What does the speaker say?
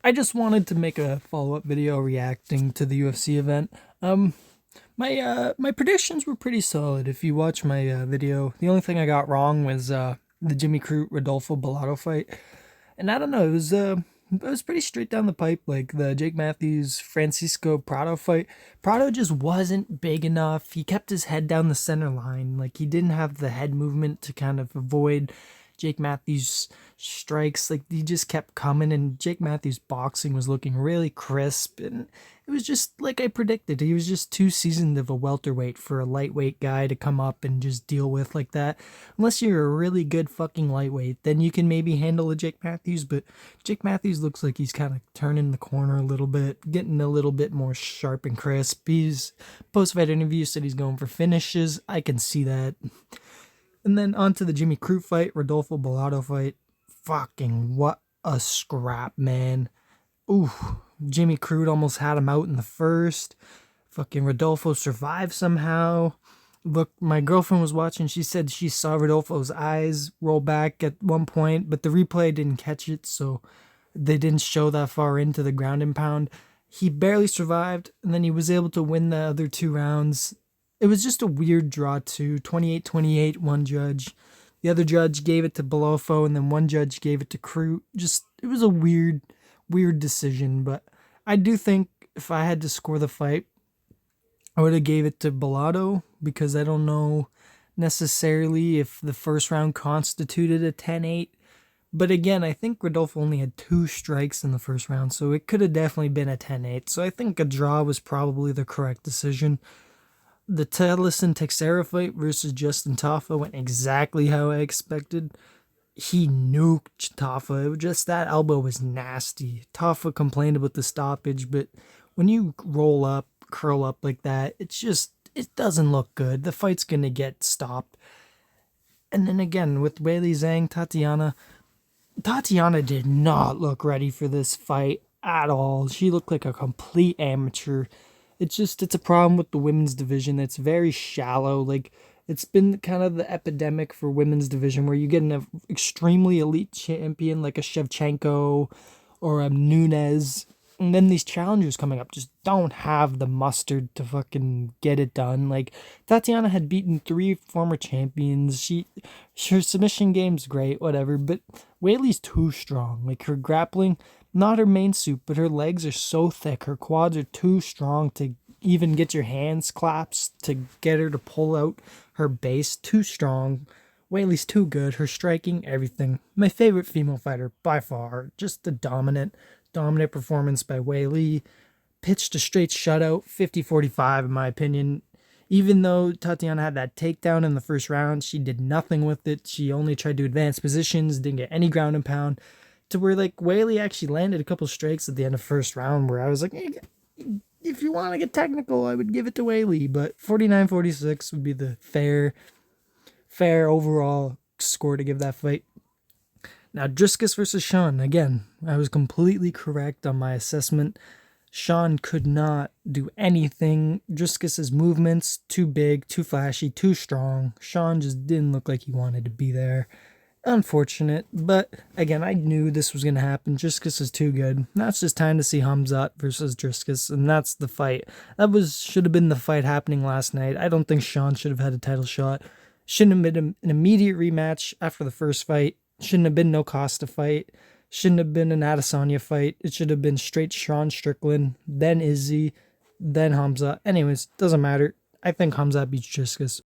I just wanted to make a follow-up video reacting to the UFC event. My predictions were pretty solid. If you watch my video, the only thing I got wrong was the Jimmy Crute Rodolfo Bellato fight, and I don't know, it was pretty straight down the pipe. Like the Jake Matthews Francisco Prado fight, Prado just wasn't big enough. He kept his head down the center line, like he didn't have the head movement to kind of avoid Jake Matthews' strikes. Like he just kept coming, and Jake Matthews' boxing was looking really crisp, and it was just like I predicted. He was just too seasoned of a welterweight for a lightweight guy to come up and just deal with like that. Unless you're a really good fucking lightweight, then you can maybe handle a Jake Matthews, but Jake Matthews looks like he's kind of turning the corner a little bit, getting a little bit more sharp and crisp. He's post-fight interview said he's going for finishes. I can see that. And then on to the Jimmy Crute fight, Rodolfo Bellato fight. Fucking what a scrap, man. Ooh, Jimmy Crute almost had him out in the first. Fucking Rodolfo survived somehow. Look, my girlfriend was watching. She said she saw Rodolfo's eyes roll back at one point, but the replay didn't catch it, so they didn't show that far into the ground and pound. He barely survived, and then he was able to win the other 2 rounds. It was just a weird draw too. 28-28, one judge. The other judge gave it to Belofo, and then one judge gave it to Crute. Just, it was a weird decision, but I do think if I had to score the fight, I would have gave it to Bellato, because I don't know necessarily if the first round constituted a 10-8. But again, I think Rodolfo only had 2 strikes in the first round, so it could have definitely been a 10-8. So I think a draw was probably the correct decision. The Tellison Texera fight versus Justin Tafa went exactly how I expected. He nuked Tafa. It was just that elbow was nasty. Tafa complained about the stoppage, but when you roll up, curl up like that, it doesn't look good. The fight's gonna get stopped. And then again, with Weili Zhang, Tatiana did not look ready for this fight at all. She looked like a complete amateur. It's a problem with the women's division. It's very shallow. Like, it's been kind of the epidemic for women's division, where you get an extremely elite champion like a Shevchenko or a Nunes, and then these challengers coming up just don't have the mustard to fucking get it done. Like, Tatiana had beaten 3 former champions. Her submission game's great, whatever, but Whaley's too strong. Like, her grappling, not her main suit, but her legs are so thick. Her quads are too strong to even get your hands claps to get her to pull out her base. Too strong. Whaley's too good. Her striking, everything. My favorite female fighter by far. Just a dominant performance by Weili. Pitched a straight shutout, 50-45 in my opinion. Even though Tatiana had that takedown in the first round, she did nothing with it. She only tried to advance positions, didn't get any ground and pound. To where, like, Weili actually landed a couple strikes at the end of first round where I was like, hey, if you want to get technical, I would give it to Weili. But 49-46 would be the fair overall score to give that fight. Now, Driscus versus Sean. Again, I was completely correct on my assessment. Sean could not do anything. Driscus's movements, too big, too flashy, too strong. Sean just didn't look like he wanted to be there. Unfortunate, but again, I knew this was going to happen. Driscus is too good. Now it's just time to see Hamzat versus Driscus, and that's the fight. Should have been the fight happening last night. I don't think Sean should have had a title shot. Shouldn't have been an immediate rematch after the first fight. Shouldn't have been no Costa fight. Shouldn't have been an Adesanya fight. It should have been straight Sean Strickland, then Izzy, then Hamzat. Anyways, doesn't matter. I think Hamzat beats Driscus.